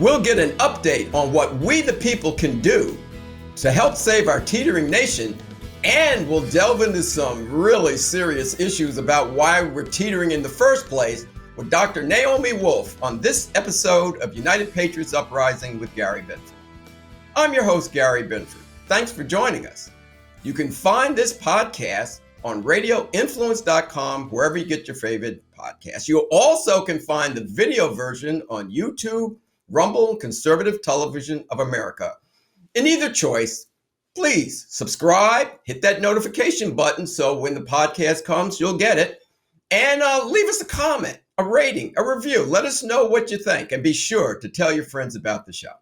We'll get an update on what we the people can do to help save our teetering nation, and we'll delve into some really serious issues about why we're teetering in the first place with Dr. Naomi Wolf on this episode of United Patriots Uprising with Gary Benford. I'm your host, Gary Benford. Thanks for joining us. You can find this podcast on radioinfluence.com, wherever you get your favorite podcasts. You also can find the video version on YouTube, Rumble, Conservative Television of America. In either choice, please subscribe, hit that notification button so when the podcast comes, you'll get it. And leave us a comment, a rating, a review. Let us know what you think, and be sure to tell your friends about the show.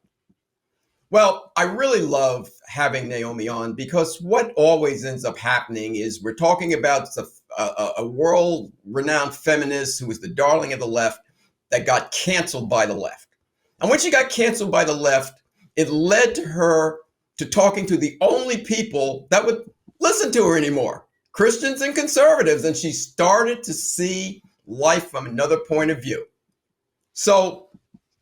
Well, I really love having Naomi on because what always ends up happening is we're talking about a world-renowned feminist who was the darling of the left that got canceled by the left. And when she got canceled by the left, it led to her to talking to the only people that would listen to her anymore, Christians and conservatives, and she started to see life from another point of view. So,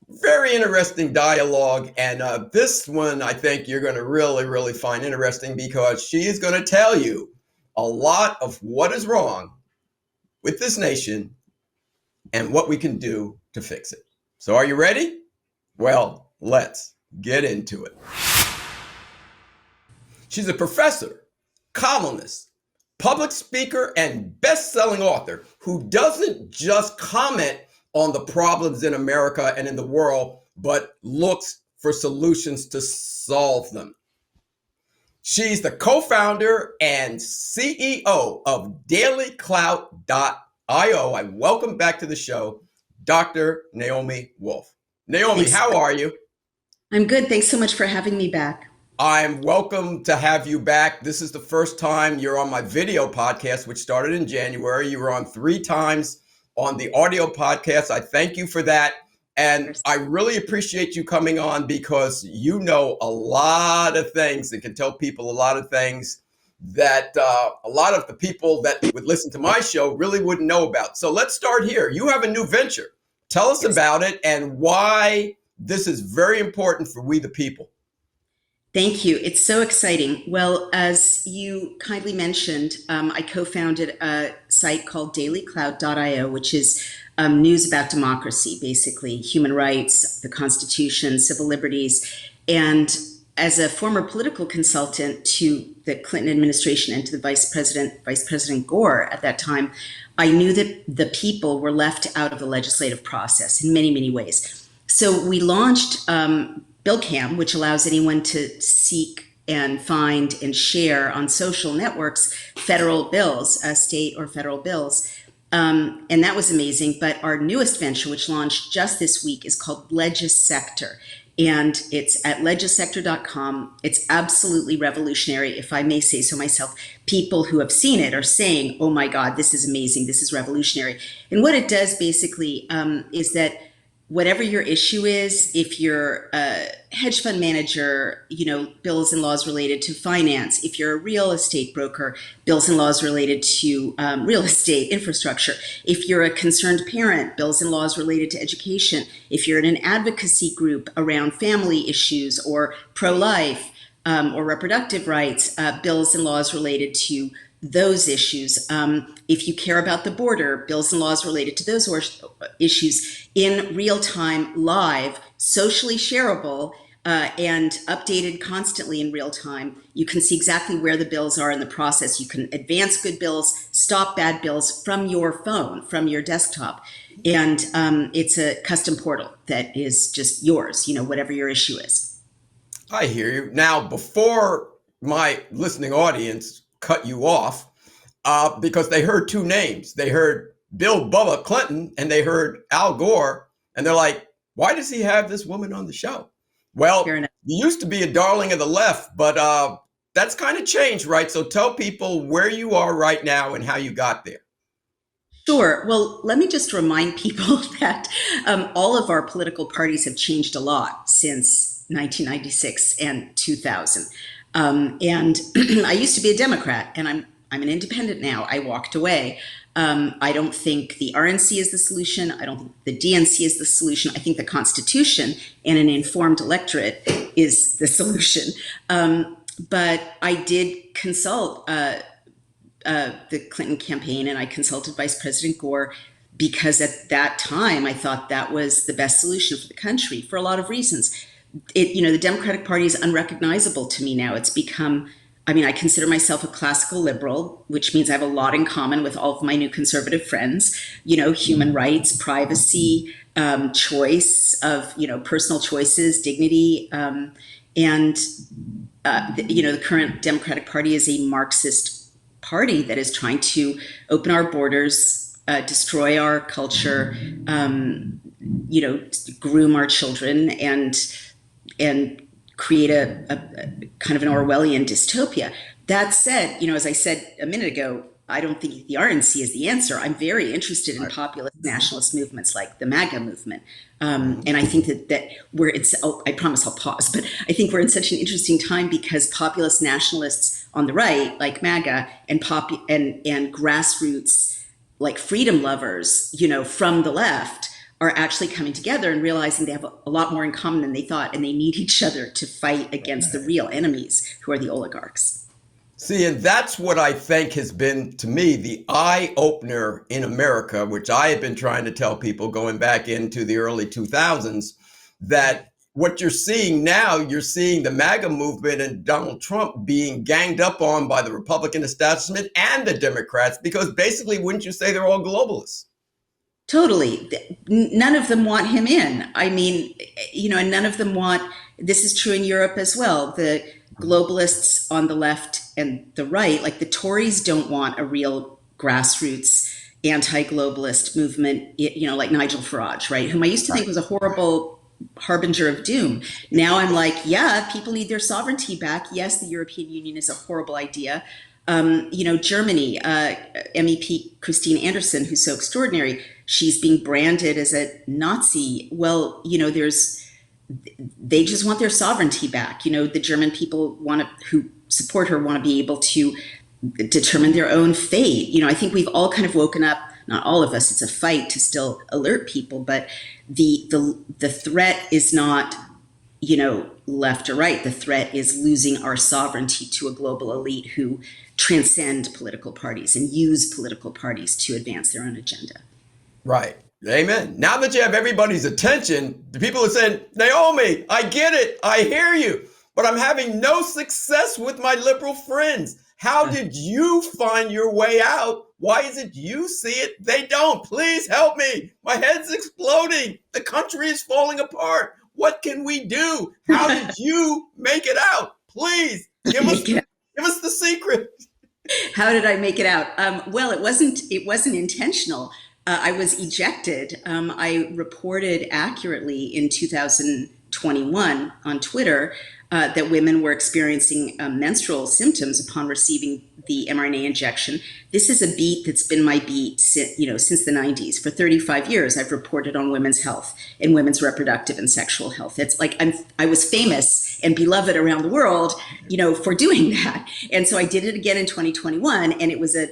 very interesting dialogue, and this one I think you're going to really find interesting because she is going to tell you a lot of what is wrong with this nation and what we can do to fix it. So are you ready? Well, let's get into it. She's a professor, columnist, public speaker, and best-selling author who doesn't just comment on the problems in America and in the world, but looks for solutions to solve them. She's the co-founder and CEO of dailyclout.io. I welcome back to the show, Dr. Naomi Wolf. Naomi, Thanks. How are you? I'm good. Thanks so much for having me back. I'm welcome to have you back. This is the first time you're on my video podcast, which started in January. You were on 3 times on the audio podcast. I thank you for that. And I really appreciate you coming on because you know a lot of things and can tell people a lot of things that a lot of the people that would listen to my show really wouldn't know about. So let's start here. You have a new venture. Tell us about it and why this is very important for we the people. Thank you. It's so exciting. Well, as you kindly mentioned, I co-founded a site called dailyclout.io, which is news about democracy, basically human rights, the Constitution, civil liberties. And as a former political consultant to the Clinton administration and to the Vice President Gore at that time, I knew that the people were left out of the legislative process in many ways. So we launched BillCam, which allows anyone to seek and find and share on social networks federal bills, state or federal bills. And that was amazing. But our newest venture, which launched just this week, is called Legisector. And it's at legisector.com. It's absolutely revolutionary, if I may say so myself. People who have seen it are saying, oh my God, this is amazing. This is revolutionary. And what it does basically is that whatever your issue is, if you're a hedge fund manager, bills and laws related to finance. If you're a real estate broker, bills and laws related to real estate infrastructure. If you're a concerned parent, bills and laws related to education. If you're in an advocacy group around family issues or pro-life or reproductive rights, bills and laws related to those issues. If you care about the border, bills and laws related to those issues in real time, live, socially shareable, and updated constantly in real time. You can see exactly where the bills are in the process. You can advance good bills, stop bad bills from your phone, from your desktop. And it's a custom portal that is just yours, whatever your issue is. I hear you. Now, before my listening audience cut you off because they heard 2 names. They heard Bill Bubba Clinton and they heard Al Gore. And they're like, why does he have this woman on the show? Well, you used to be a darling of the left, but that's kind of changed, right? So tell people where you are right now and how you got there. Sure. Well, let me just remind people that all of our political parties have changed a lot since 1996 and 2000. And I used to be a Democrat, and I'm an independent now. I walked away. I don't think the RNC is the solution. I don't think the DNC is the solution. I think the Constitution and an informed electorate is the solution. But I did consult the Clinton campaign, and I consulted Vice President Gore because at that time I thought that was the best solution for the country for a lot of reasons. The Democratic Party is unrecognizable to me now. It's become, I consider myself a classical liberal, which means I have a lot in common with all of my new conservative friends, human rights, privacy, choice of, personal choices, dignity. The current Democratic Party is a Marxist party that is trying to open our borders, destroy our culture, groom our children, and create a kind of an Orwellian dystopia. That said, as I said a minute ago, I don't think the RNC is the answer. I'm very interested in populist nationalist movements like the MAGA movement. And I think that I promise I'll pause, but I think we're in such an interesting time because populist nationalists on the right, like MAGA, and grassroots, like freedom lovers, from the left, are actually coming together and realizing they have a lot more in common than they thought, and they need each other to fight against the real enemies, who are the oligarchs. See, and that's what I think has been, to me, the eye-opener in America, which I have been trying to tell people going back into the early 2000s, that what you're seeing now, you're seeing the MAGA movement and Donald Trump being ganged up on by the Republican establishment and the Democrats, because basically, wouldn't you say they're all globalists? Totally. None of them want him in. And none of them want, this is true in Europe as well. The globalists on the left and the right, like the Tories, don't want a real grassroots anti-globalist movement, like Nigel Farage, right? Whom I used to think was a horrible harbinger of doom. Now I'm like, yeah, people need their sovereignty back. Yes, the European Union is a horrible idea. Germany, MEP Christine Anderson, who's so extraordinary, she's being branded as a Nazi. Well, they just want their sovereignty back. The German people who support her want to be able to determine their own fate. I think we've all kind of woken up, not all of us, it's a fight to still alert people, but the threat is not, left or right. The threat is losing our sovereignty to a global elite who transcend political parties and use political parties to advance their own agenda. Right. Amen. Now that you have everybody's attention, the people are saying, Naomi, I get it. I hear you, but I'm having no success with my liberal friends. How did you find your way out? Why is it you see it? They don't. Please help me. My head's exploding. The country is falling apart. What can we do? How did you make it out? Please give us the secret. How did I make it out? Well, it wasn't intentional. I was ejected. I reported accurately in 2021 on Twitter that women were experiencing menstrual symptoms upon receiving the mRNA injection. This is a beat that's been my beat since the 90s. For 35 years, I've reported on women's health and women's reproductive and sexual health. It's like I was famous and beloved around the world, for doing that. And so I did it again in 2021, and it was a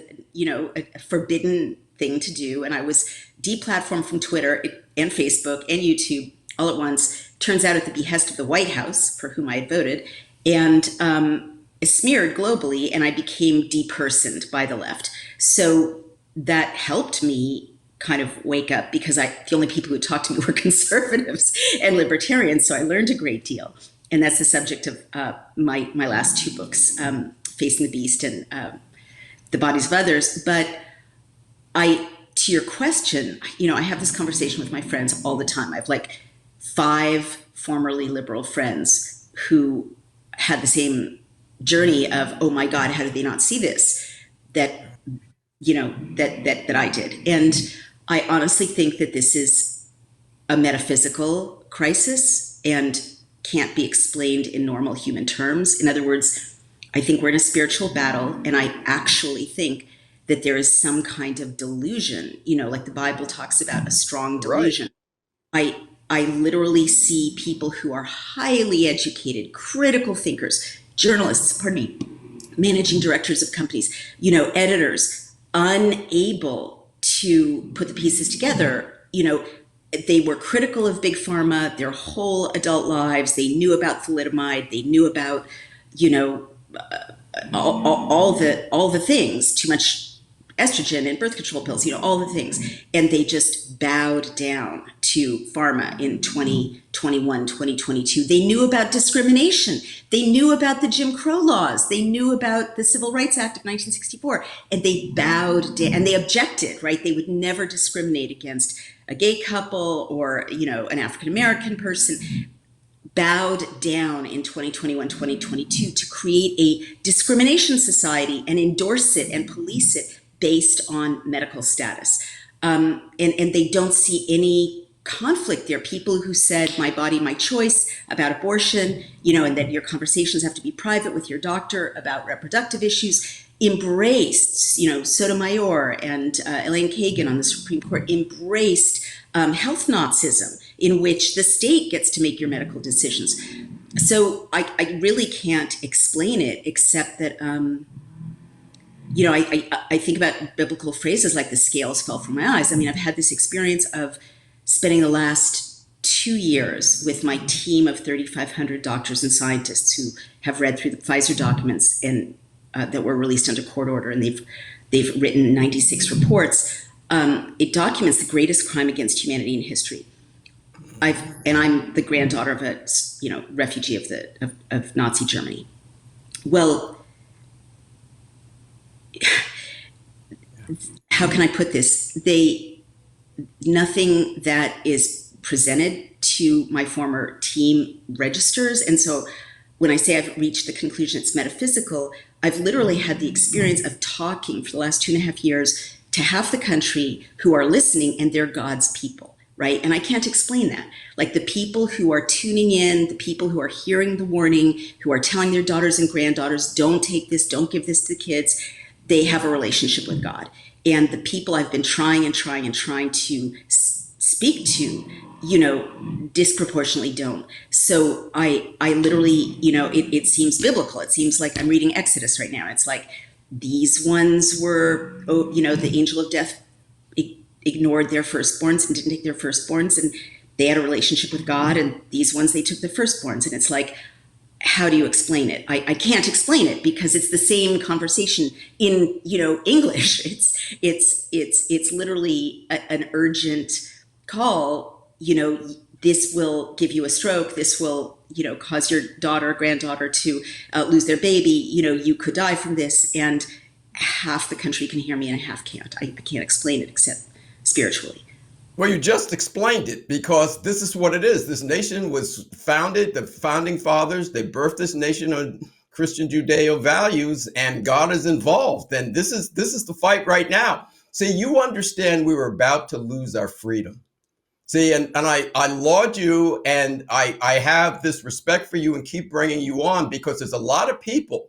forbidden thing to do. And I was deplatformed from Twitter and Facebook and YouTube all at once. Turns out at the behest of the White House, for whom I had voted, and smeared globally, and I became depersoned by the left. So that helped me kind of wake up, because the only people who talked to me were conservatives and libertarians. So I learned a great deal. And that's the subject of my last two books, Facing the Beast and The Bodies of Others. But to your question, I have this conversation with my friends all the time. I have like 5 formerly liberal friends who had the same journey of, oh my God, how did they not see this? That I did. And I honestly think that this is a metaphysical crisis and can't be explained in normal human terms. In other words, I think we're in a spiritual battle, and I actually think that there is some kind of delusion, like the Bible talks about, a strong delusion. Right. I literally see people who are highly educated, critical thinkers, journalists, managing directors of companies, editors, unable to put the pieces together. They were critical of big pharma their whole adult lives. They knew about thalidomide. They knew about, you know, all the things, too much estrogen and birth control pills, all the things. And they just bowed down to pharma in 2021, 2022. They knew about discrimination. They knew about the Jim Crow laws. They knew about the Civil Rights Act of 1964. And they bowed down and they objected, right? They would never discriminate against a gay couple or, an African American person. Bowed down in 2021, 2022 to create a discrimination society and endorse it and police it based on medical status. And they don't see any conflict there. People who said, my body, my choice about abortion, and that your conversations have to be private with your doctor about reproductive issues, embraced, Sotomayor and Elaine Kagan on the Supreme Court embraced health Nazism, in which the state gets to make your medical decisions. So I really can't explain it except that, I think about biblical phrases like the scales fell from my eyes. I mean, I've had this experience of spending the last 2 years with my team of 3,500 doctors and scientists who have read through the Pfizer documents and that were released under court order, and they've written 96 reports. It documents the greatest crime against humanity in history. I'm the granddaughter of a refugee of Nazi Germany. Well, how can I put this? Nothing that is presented to my former team registers, and so when I say I've reached the conclusion it's metaphysical, I've literally had the experience of talking for the last 2.5 years to half the country who are listening, and they're God's people, right? And I can't explain that. Like the people who are tuning in, the people who are hearing the warning, who are telling their daughters and granddaughters, don't take this, don't give this to the kids, they have a relationship with God. And the people I've been trying to speak to, disproportionately don't. So I literally, it seems biblical. It seems like I'm reading Exodus right now. It's like these ones were, the angel of death ignored their firstborns and didn't take their firstborns, and they had a relationship with God, and these ones, they took the firstborns. And it's like, how do you explain it? I can't explain it because it's the same conversation in, English. It's literally an urgent call, this will give you a stroke. This will, cause your daughter or granddaughter to lose their baby. You could die from this. And half the country can hear me and half can't. I can't explain it except spiritually. Well, you just explained it, because this is what it is. This nation was founded, the founding fathers, they birthed this nation on Christian Judeo values, and God is involved. And this is the fight right now. See, you understand we were about to lose our freedom. See, and I laud you, and I have this respect for you and keep bringing you on, because there's a lot of people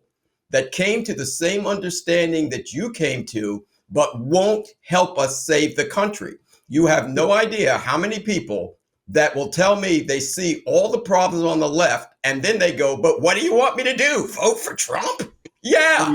that came to the same understanding that you came to, but won't help us save the country. You have no idea how many people that will tell me they see all the problems on the left, and then they go, but what do you want me to do? Vote for Trump? Yeah.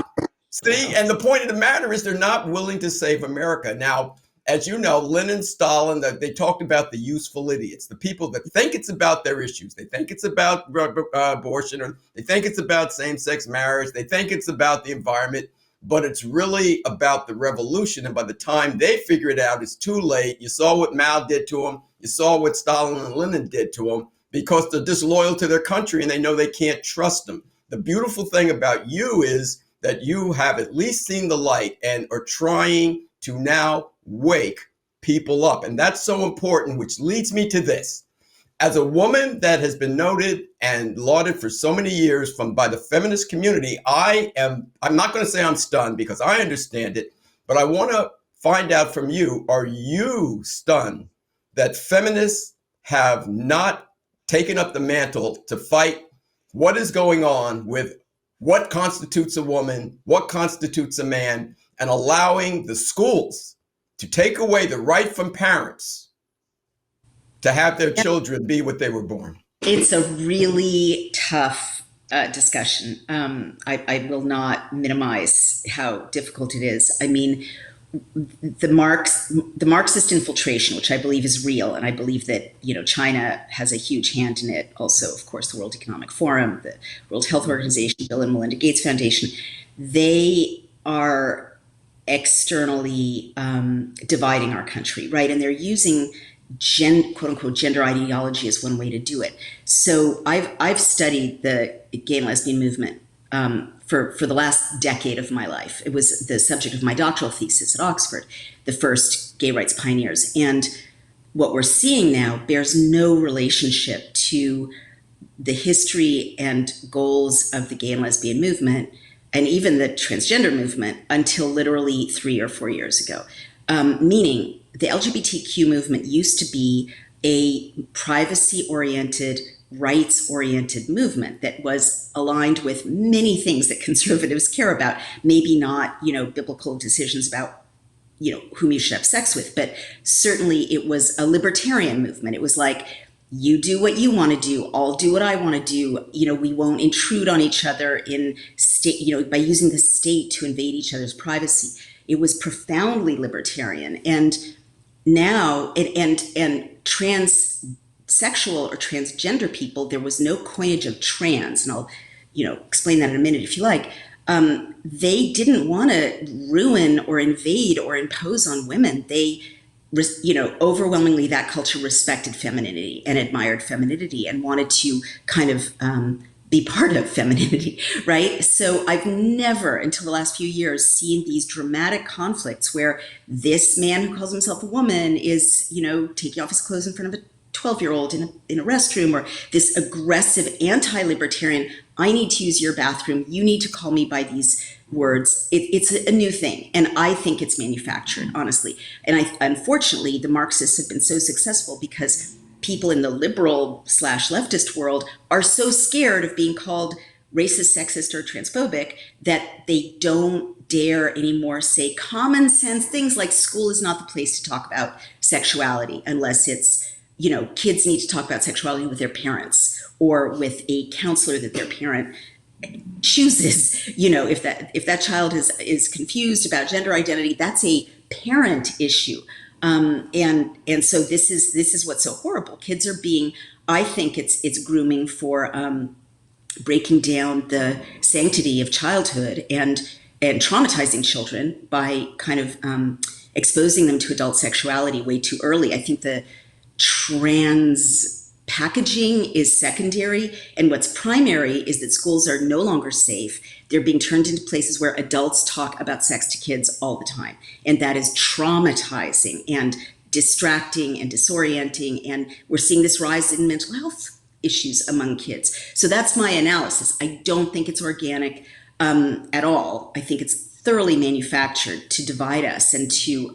See, and the point of the matter is they're not willing to save America. Now, as you know, Lenin, Stalin, they talked about the useful idiots, the people that think it's about their issues. They think it's about abortion, or they think it's about same-sex marriage. They think it's about the environment, but it's really about the revolution. And by the time they figure it out, it's too late. You saw what Mao did to them. You saw what Stalin and Lenin did to them, because they're disloyal to their country and they know they can't trust them. The beautiful thing about you is that you have at least seen the light and are trying to now wake people up. And that's so important, which leads me to this. As a woman that has been noted and lauded for so many years by the feminist community, I'm not going to say I'm stunned, because I understand it, but I want to find out from you, are you stunned that feminists have not taken up the mantle to fight what is going on with what constitutes a woman, what constitutes a man, and allowing the schools to take away the right from parents to have their children be what they were born? It's a really tough discussion. I will not minimize how difficult it is. I mean, the Marxist infiltration, which I believe is real, and I believe that China has a huge hand in it. Also, of course, the World Economic Forum, the World Health Organization, Bill and Melinda Gates Foundation, they are externally dividing our country, right? And they're using quote unquote gender ideology as one way to do it. So I've studied the gay and lesbian movement for the last decade of my life. It was the subject of my doctoral thesis at Oxford, the first gay rights pioneers. And what we're seeing now bears no relationship to the history and goals of the gay and lesbian movement and even the transgender movement until literally 3 or 4 years ago. Meaning the LGBTQ movement used to be a privacy-oriented, rights-oriented movement that was aligned with many things that conservatives care about. Maybe not, biblical decisions about, whom you should have sex with, but certainly it was a libertarian movement. It was like, you do what you want to do, I'll do what I want to do. We won't intrude on each other in state, by using the state to invade each other's privacy. It was profoundly libertarian. And now, and transsexual or transgender people, there was no coinage of trans, and I'll, explain that in a minute if you like. They didn't want to ruin or invade or impose on women. They, overwhelmingly that culture respected femininity and admired femininity and wanted to kind of be part of femininity, right? So I've never, until the last few years, seen these dramatic conflicts where this man who calls himself a woman is, taking off his clothes in front of a 12-year-old in a restroom, or this aggressive anti-libertarian, I need to use your bathroom, you need to call me by these words. It's a new thing, and I think it's manufactured, honestly. And unfortunately, the Marxists have been so successful because people in the liberal/leftist world are so scared of being called racist, sexist, or transphobic that they don't dare anymore say common sense things like school is not the place to talk about sexuality unless it's, kids need to talk about sexuality with their parents or with a counselor that their parent chooses. If that child is confused about gender identity, that's a parent issue. And so this is what's so horrible. Kids are being, I think it's grooming for breaking down the sanctity of childhood and traumatizing children by kind of exposing them to adult sexuality way too early. I think the trans packaging is secondary, and what's primary is that schools are no longer safe. They're being turned into places where adults talk about sex to kids all the time, and that is traumatizing and distracting and disorienting, and we're seeing this rise in mental health issues among kids. So that's my analysis. I don't think it's organic at all. I think it's thoroughly manufactured to divide us and to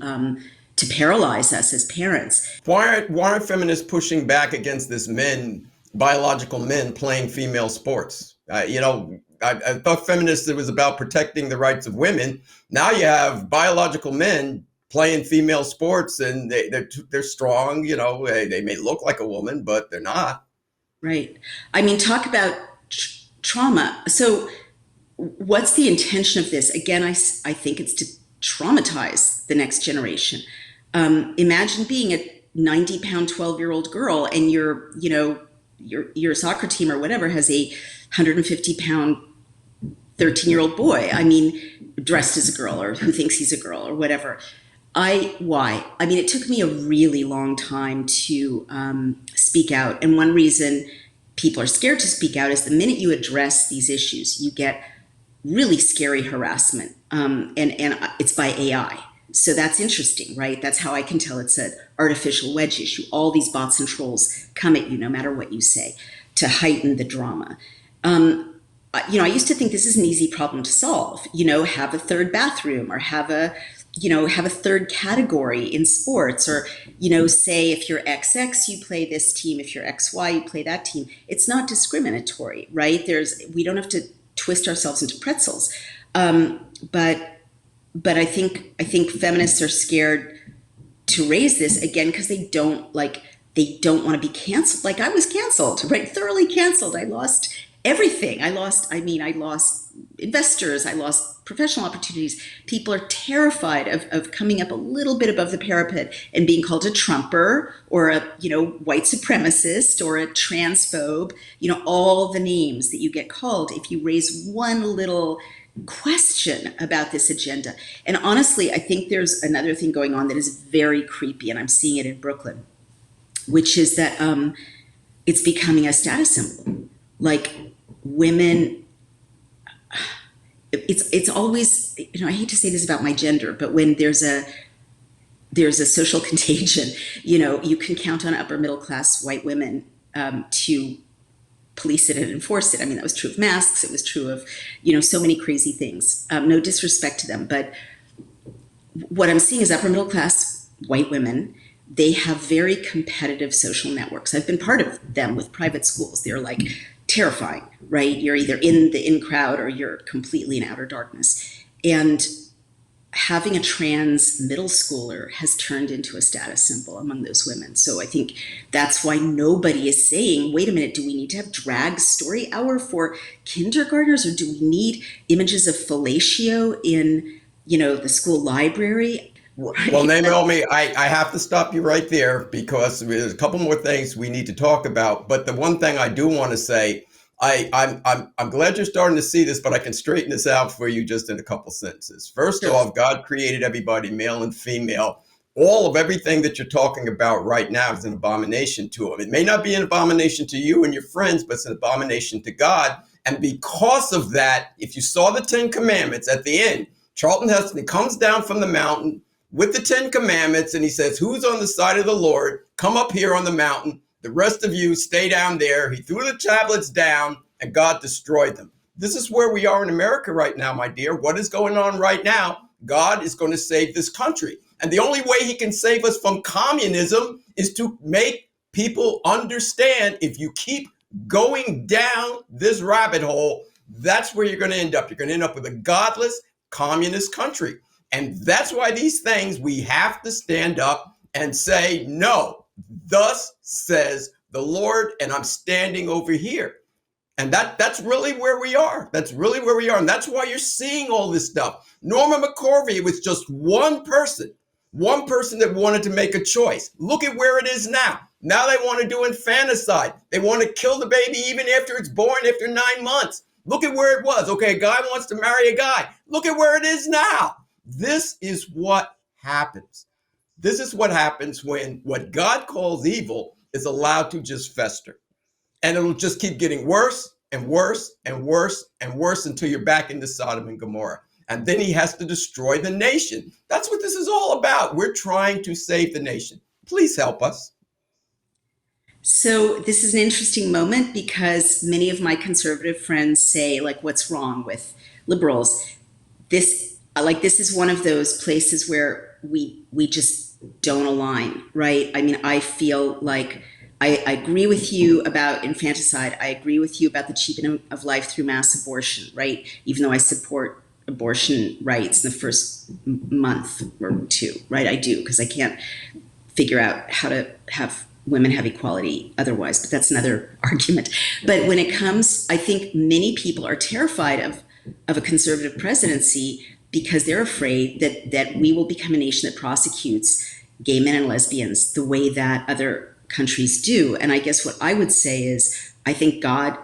paralyze us as parents. Why aren't feminists pushing back against this biological men playing female sports? I thought feminists, it was about protecting the rights of women. Now you have biological men playing female sports, and they're strong. They may look like a woman, but they're not. Right. I mean, talk about trauma. So what's the intention of this? Again, I think it's to traumatize the next generation. Imagine being a 90-pound 12-year-old girl, and your soccer team or whatever has a 150-pound 13-year-old boy. I mean, dressed as a girl or who thinks he's a girl or whatever. Why? I mean, it took me a really long time to speak out. And one reason people are scared to speak out is the minute you address these issues, you get really scary harassment. And it's by AI. So that's interesting, right? That's how I can tell it's an artificial wedge issue. All these bots and trolls come at you no matter what you say to heighten the drama. I used to think this is an easy problem to solve. Have a third bathroom or have a third category in sports, or, say if you're XX, you play this team. If you're XY, you play that team. It's not discriminatory, right? We don't have to twist ourselves into pretzels. But I think feminists are scared to raise this again because they don't want to be canceled. Like I was canceled, right? Thoroughly canceled. I lost everything. I lost investors, I lost professional opportunities. People are terrified of coming up a little bit above the parapet and being called a Trumper or a, white supremacist or a transphobe, all the names that you get called if you raise one little question about this agenda. And honestly, I think there's another thing going on that is very creepy, and I'm seeing it in Brooklyn, which is that it's becoming a status symbol. Like women, it's always, I hate to say this about my gender, but when there's a social contagion, you can count on upper middle class white women to police it and enforce it. I mean, that was true of masks. It was true of, so many crazy things. No disrespect to them, but what I'm seeing is upper middle class white women. They have very competitive social networks. I've been part of them with private schools. They're like terrifying, right? You're either in the in crowd or you're completely in outer darkness. And having a trans middle schooler has turned into a status symbol among those women. So I think that's why nobody is saying, wait a minute, do we need to have drag story hour for kindergartners, or do we need images of fellatio in, the school library? Right? Well, Naomi, I have to stop you right there because there's a couple more things we need to talk about. But the one thing I do want to say, I'm glad you're starting to see this, but I can straighten this out for you just in a couple sentences. First off, God created everybody, male and female. All of everything that you're talking about right now is an abomination to him. It may not be an abomination to you and your friends, but it's an abomination to God. And because of that, if you saw the 10 Commandments at the end, Charlton Heston comes down from the mountain with the 10 Commandments, and he says, who's on the side of the Lord? Come up here on the mountain. The rest of you stay down there. He threw the tablets down, and God destroyed them. This is where we are in America right now, my dear. What is going on right now? God is going to save this country. And the only way he can save us from communism is to make people understand if you keep going down this rabbit hole, that's where you're going to end up. You're going to end up with a godless communist country. And that's why these things, we have to stand up and say, no, thus says the Lord, and I'm standing over here. And that's really where we are. That's really where we are. And that's why you're seeing all this stuff. Norma McCorvey was just one person that wanted to make a choice. Look at where it is now. Now they want to do infanticide. They want to kill the baby even after it's born, after 9 months. Look at where it was. Okay, a guy wants to marry a guy. Look at where it is now. This is what happens. This is what happens when what God calls evil is allowed to just fester. And it'll just keep getting worse and worse and worse and worse until you're back into Sodom and Gomorrah. And then he has to destroy the nation. That's what this is all about. We're trying to save the nation. Please help us. So this is an interesting moment because many of my conservative friends say, like, what's wrong with liberals? This is one of those places where we just don't align, right? I mean, I feel like I agree with you about infanticide. I agree with you about the cheapening of life through mass abortion, right? Even though I support abortion rights in the first month or two, right? I do, because I can't figure out how to have women have equality otherwise, but that's another argument. But when it comes, I think many people are terrified of a conservative presidency because they're afraid that we will become a nation that prosecutes gay men and lesbians the way that other countries do. And I guess what I would say is, I think God,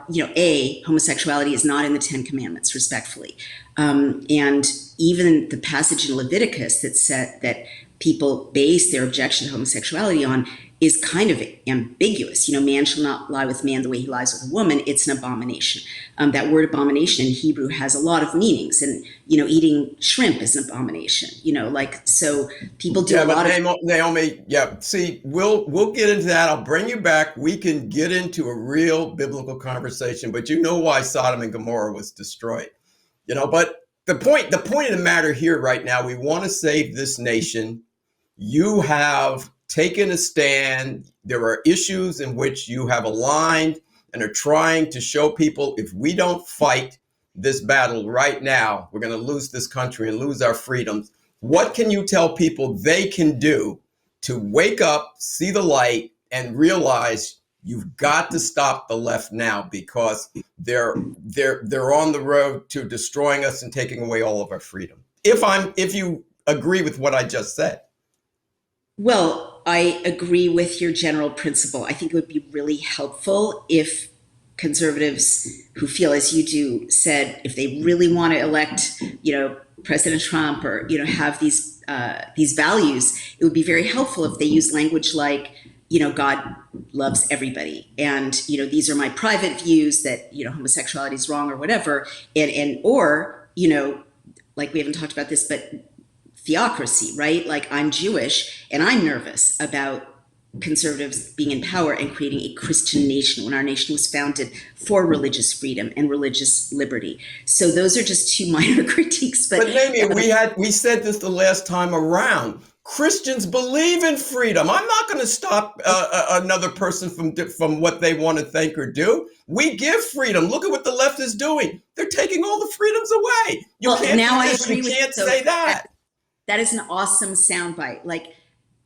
homosexuality is not in the 10 Commandments, respectfully. And even the passage in Leviticus that said that people base their objection to homosexuality on is kind of ambiguous. Man shall not lie with man the way he lies with a woman. It's an abomination. That word abomination in Hebrew has a lot of meanings. And, eating shrimp is an abomination, so people do a lot of... Naomi, see, we'll get into that. I'll bring you back. We can get into a real biblical conversation, but you know why Sodom and Gomorrah was destroyed, but the point of the matter here right now, we want to save this nation. You have taken a stand. There are issues in which you have aligned and are trying to show people if we don't fight this battle right now, we're going to lose this country and lose our freedoms. What can you tell people they can do to wake up, see the light, and realize You've got to stop the left now, because they're on the road to destroying us and taking away all of our freedom. If you agree with what I just said. Well, I agree with your general principle. I think it would be really helpful if conservatives who feel as you do said, if they really want to elect, President Trump, or have these values, it would be very helpful if they use language like, God loves everybody, and these are my private views that homosexuality is wrong or whatever, and or like we haven't talked about this, but theocracy, right? Like, I'm Jewish and I'm nervous about conservatives being in power and creating a Christian nation when our nation was founded for religious freedom and religious liberty. So those are just two minor critiques. But Naomi, we said this the last time around. Christians believe in freedom. I'm not going to stop another person from what they want to think or do. We give freedom. Look at what the left is doing. They're taking all the freedom away. You can't now do this. I agree You with can't you. say that. That is an awesome soundbite. Like,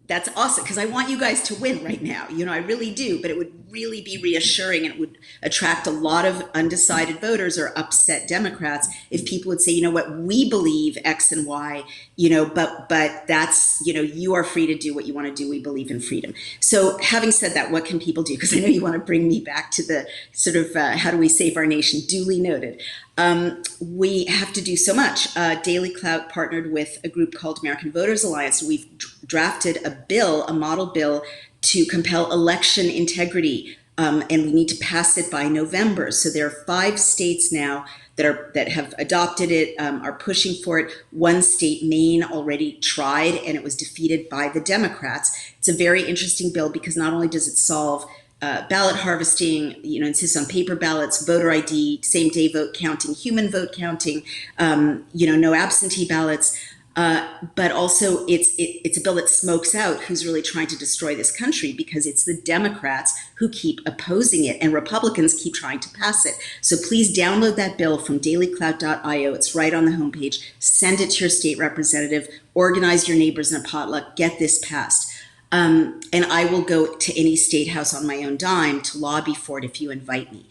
that's awesome, because I want you guys to win right now. I really do, but it would really be reassuring, and it would attract a lot of undecided voters or upset Democrats if people would say, you know what, we believe X and Y, but that's, you are free to do what you want to do. We believe in freedom. So having said that, what can people do? Because I know you want to bring me back to the sort of how do we save our nation? Duly noted. We have to do so much. Daily Clout partnered with a group called American Voters Alliance. We've drafted a model bill to compel election integrity, and we need to pass it by November. So there are 5 states now that have adopted it, are pushing for it. One state, Maine, already tried, and it was defeated by the Democrats. It's a very interesting bill because not only does it solve ballot harvesting, insists on paper ballots, voter ID, same day vote counting, human vote counting, no absentee ballots. But also it's a bill that smokes out who's really trying to destroy this country, because it's the Democrats who keep opposing it and Republicans keep trying to pass it. So please download that bill from dailyclout.io. It's right on the homepage. Send it to your state representative. Organize your neighbors in a potluck. Get this passed. And I will go to any state house on my own dime to lobby for it if you invite me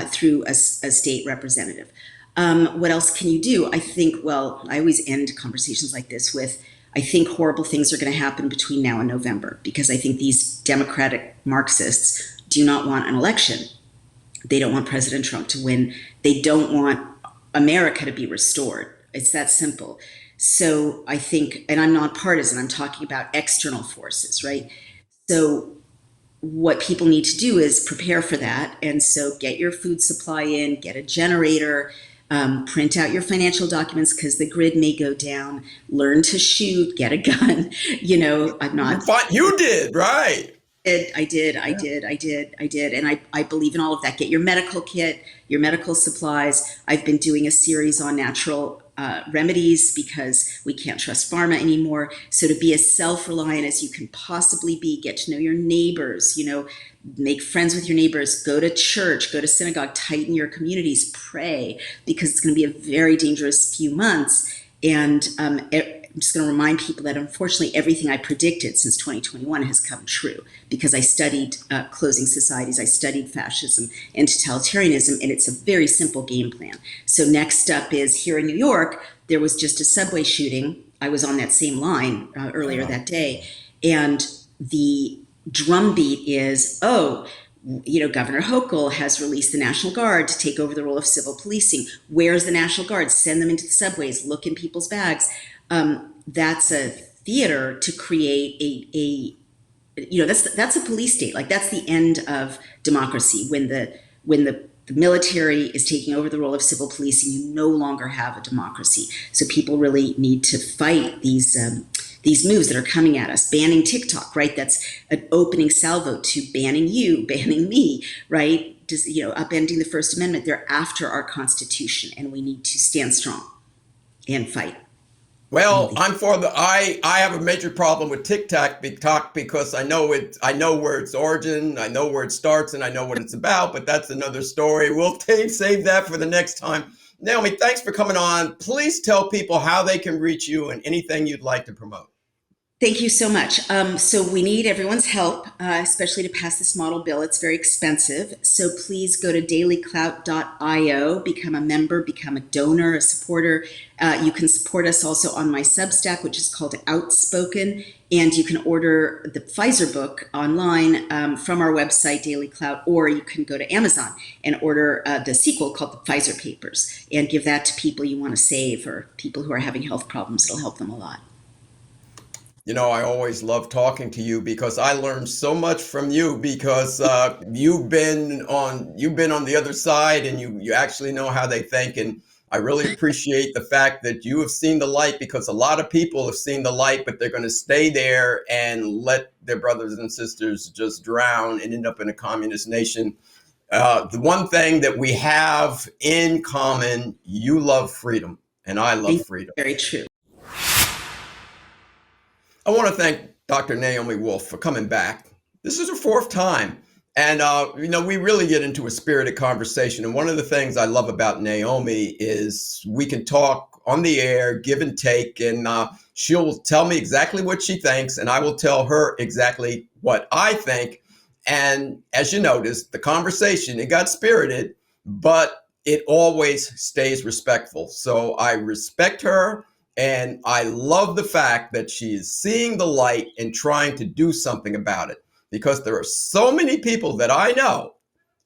through a state representative. What else can you do? I think, I always end conversations like this with, I think horrible things are going to happen between now and November, because I think these Democratic Marxists do not want an election. They don't want President Trump to win. They don't want America to be restored. It's that simple. So I think, and I'm not partisan, I'm talking about external forces, right? So what people need to do is prepare for that. And so get your food supply in, get a generator, print out your financial documents because the grid may go down, learn to shoot, get a gun. I'm not. You did, right? I did. And I believe in all of that. Get your medical kit, your medical supplies. I've been doing a series on natural remedies because we can't trust pharma anymore. So to be as self-reliant as you can possibly be, get to know your neighbors, make friends with your neighbors, go to church, go to synagogue, tighten your communities, pray, because it's going to be a very dangerous few months. And I'm just going to remind people that unfortunately everything I predicted since 2021 has come true, because I studied closing societies, I studied fascism and totalitarianism, and it's a very simple game plan. So next up is here in New York, there was just a subway shooting. I was on that same line earlier that day, and the drumbeat is, Governor Hochul has released the National Guard to take over the role of civil policing. Where's the National Guard? Send them into the subways, look in people's bags. That's a theater to create that's a police state. Like, that's the end of democracy, when the military is taking over the role of civil policing. You no longer have a democracy. So people really need to fight these moves that are coming at us. Banning TikTok, right? That's an opening salvo to banning you, banning me, right? Just, upending the First Amendment. They're after our Constitution, and we need to stand strong and fight. Well, I have a major problem with TikTok because I know where its origin, I know where it starts, and I know what it's about, but that's another story. We'll save that for the next time. Naomi, thanks for coming on. Please tell people how they can reach you and anything you'd like to promote. Thank you so much. So we need everyone's help, especially to pass this model bill. It's very expensive. So please go to dailyclout.io, become a member, become a donor, a supporter. You can support us also on my Substack, which is called Outspoken. And you can order the Pfizer book online from our website, Daily Clout, or you can go to Amazon and order the sequel called The Pfizer Papers and give that to people you want to save or people who are having health problems. It'll help them a lot. You know, I always love talking to you because I learned so much from you because you've been on the other side and you actually know how they think. And I really appreciate the fact that you have seen the light, because a lot of people have seen the light, but they're going to stay there and let their brothers and sisters just drown and end up in a communist nation. The one thing that we have in common, you love freedom and I love freedom. Very true. I want to thank Dr. Naomi Wolf for coming back. This is her fourth time. And, we really get into a spirited conversation. And one of the things I love about Naomi is we can talk on the air, give and take, and she'll tell me exactly what she thinks, and I will tell her exactly what I think. And as you noticed, the conversation, it got spirited, but it always stays respectful. So I respect her. And I love the fact that she is seeing the light and trying to do something about it, because there are so many people that I know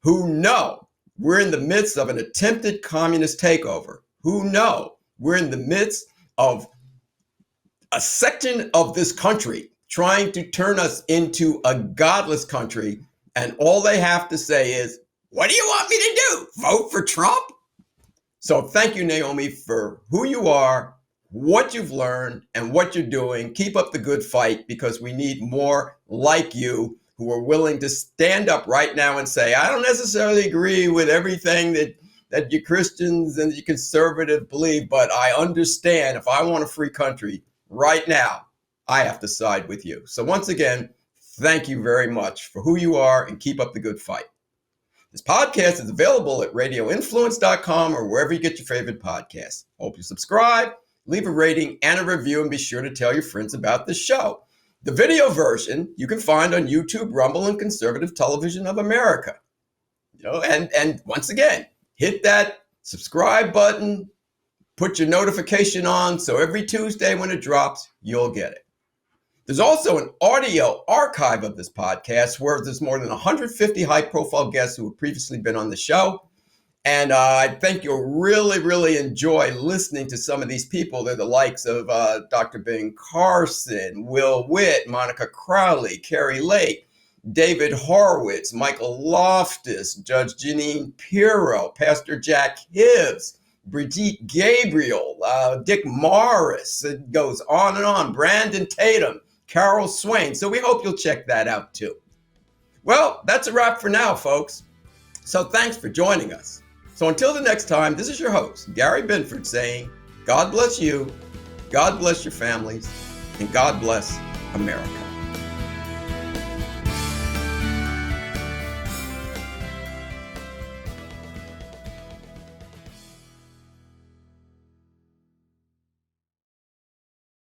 who know we're in the midst of an attempted communist takeover, who know we're in the midst of a section of this country trying to turn us into a godless country. And all they have to say is, what do you want me to do? Vote for Trump? So thank you, Naomi, for who you are, what you've learned, and what you're doing. Keep up the good fight, because we need more like you who are willing to stand up right now and say, I don't necessarily agree with everything that you Christians and you conservatives believe, but I understand if I want a free country right now, I have to side with you. So once again, thank you very much for who you are, and keep up the good fight. This podcast is available at radioinfluence.com or wherever you get your favorite podcasts. Hope you subscribe, leave a rating and a review, and be sure to tell your friends about the show. The video version you can find on YouTube, Rumble, and Conservative Television of America. And once again, hit that subscribe button, put your notification on, so every Tuesday when it drops, you'll get it. There's also an audio archive of this podcast where there's more than 150 high-profile guests who have previously been on the show. And I think you'll really, really enjoy listening to some of these people. They're the likes of Dr. Ben Carson, Will Witt, Monica Crowley, Carrie Lake, David Horowitz, Michael Loftus, Judge Janine Pirro, Pastor Jack Hibbs, Brigitte Gabriel, Dick Morris. It goes on and on. Brandon Tatum, Carol Swain. So we hope you'll check that out too. Well, that's a wrap for now, folks. So thanks for joining us. So until the next time, this is your host, Gary Binford, saying, God bless you, God bless your families, and God bless America.